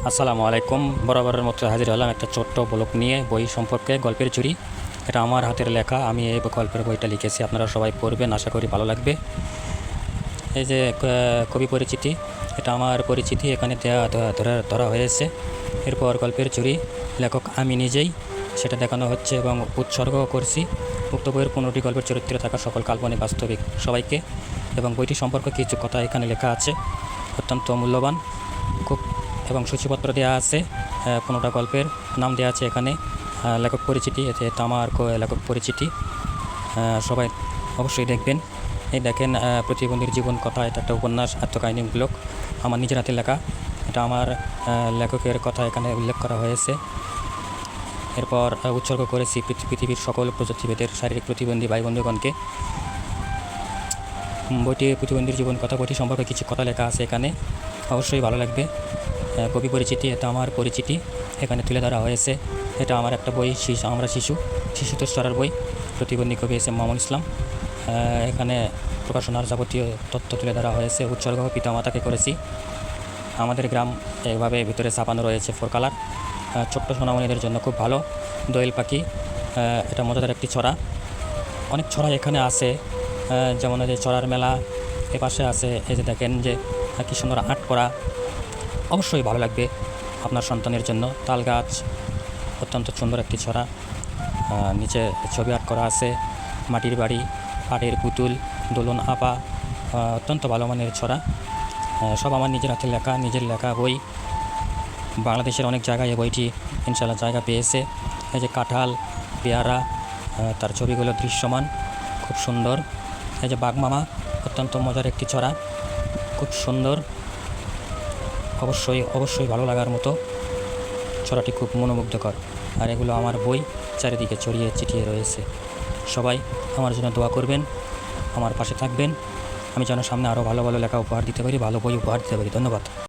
আসসালামু আলাইকুম। বরাবরের মতো হাজির হলাম একটা ছোট্ট ব্লগ নিয়ে, বই সম্পর্কে, গল্পের চুরি। এটা আমার হাতের লেখা, আমি এই গল্পের বইটা লিখেছি, আপনারা সবাই পড়বেন, আশা করি ভালো লাগবে। এই যে কবি পরিচিতি, এটা আমার পরিচিতি, এখানে ধরা হয়েছে। এরপর গল্পের চুরি, লেখক আমি নিজেই, সেটা দেখানো হচ্ছে এবং উৎসর্গ করছি উক্ত বইয়ের 15টি গল্পের চরিত্রে থাকা সকল কাল্পনিক বাস্তবিক সবাইকে। এবং বইটি সম্পর্কে কিছু কথা এখানে লেখা আছে, অত্যন্ত মূল্যবান খুব। এবং সূচিপত্র দেওয়া আছে, 15টা গল্পের নাম দেওয়া আছে এখানে। লেখক পরিচিতি, এটা আমার লেখক পরিচিতি, সবাই অবশ্যই দেখবেন। এই দেখেন, প্রতিবন্ধীর জীবন কথা, এটা একটা উপন্যাস, আত্মকাহিনীমূলক, আমার নিজের হাতে লেখা। এটা আমার লেখকের কথা এখানে উল্লেখ করা হয়েছে। এরপর উৎসর্গ করেছি পৃথিবীর সকল প্রযুক্তিভেদের শারীরিক প্রতিবন্ধী ভাই বন্ধুগণকে। বইটি প্রতিবন্ধীর জীবন কথা, বইটি সম্পর্কে কিছু কথা লেখা আছে এখানে, অবশ্যই ভালো লাগবে। কবি পরিচিতি, এটা আমার পরিচিতি, এখানে তুলে ধরা হয়েছে। এটা আমার একটা বই, আমরা শিশুতোষ বই, প্রতিবন্ধী কবি এস এম মামুন ইসলাম। এখানে প্রকাশনার যাবতীয় তথ্য তুলে ধরা হয়েছে। উৎসর্গ পিতামাতাকে করেছি। আমাদের গ্রাম এভাবে ভিতরে ছাপানো রয়েছে 4 কালার। ছোট্ট সোনামণিদের জন্য খুব ভালো। দোয়েল পাখি, এটা মজাদার একটি ছড়া। অনেক ছড়া এখানে আছে, যেমন এই যে ছড়ার মেলা, এ পাশে আছে এই যে দেখেন যে কী সুন্দর আর্ট করা, অবশ্যই ভালো লাগবে আপনার সন্তানের জন্য। তাল গাছ, অত্যন্ত সুন্দর একটি ছড়া, নিচে ছবি আর্ট করা আছে। মাটির বাড়ি, পাটের পুতুল, দোলন আপা, অত্যন্ত ভালো মানের ছড়া। সব আমার নিজের হাতে লেখা, নিজের লেখা বই। বাংলাদেশের অনেক জায়গায় এই বইটি ইনশাল্লাহ জায়গা পেয়েছে। এই যে কাঁঠাল, পেয়ারা, তার ছবিগুলো দৃশ্যমান, খুব সুন্দর। এই যে বাঘমামা, অত্যন্ত মজার একটি ছড়া, খুব সুন্দর, অবশ্যই ভালো লাগার মতো। ছড়াটি খুব মনোমুগ্ধকর। আর এগুলো আমার বই, চারিদিকে ছড়িয়ে ছিটিয়ে রয়েছে। সবাই আমার জন্য দোয়া করবেন, আমার পাশে থাকবেন, আমি যেন সামনে আরও ভালো ভালো লেখা উপহার দিতে পারি, ভালো বই উপহার দিতে পারি। ধন্যবাদ।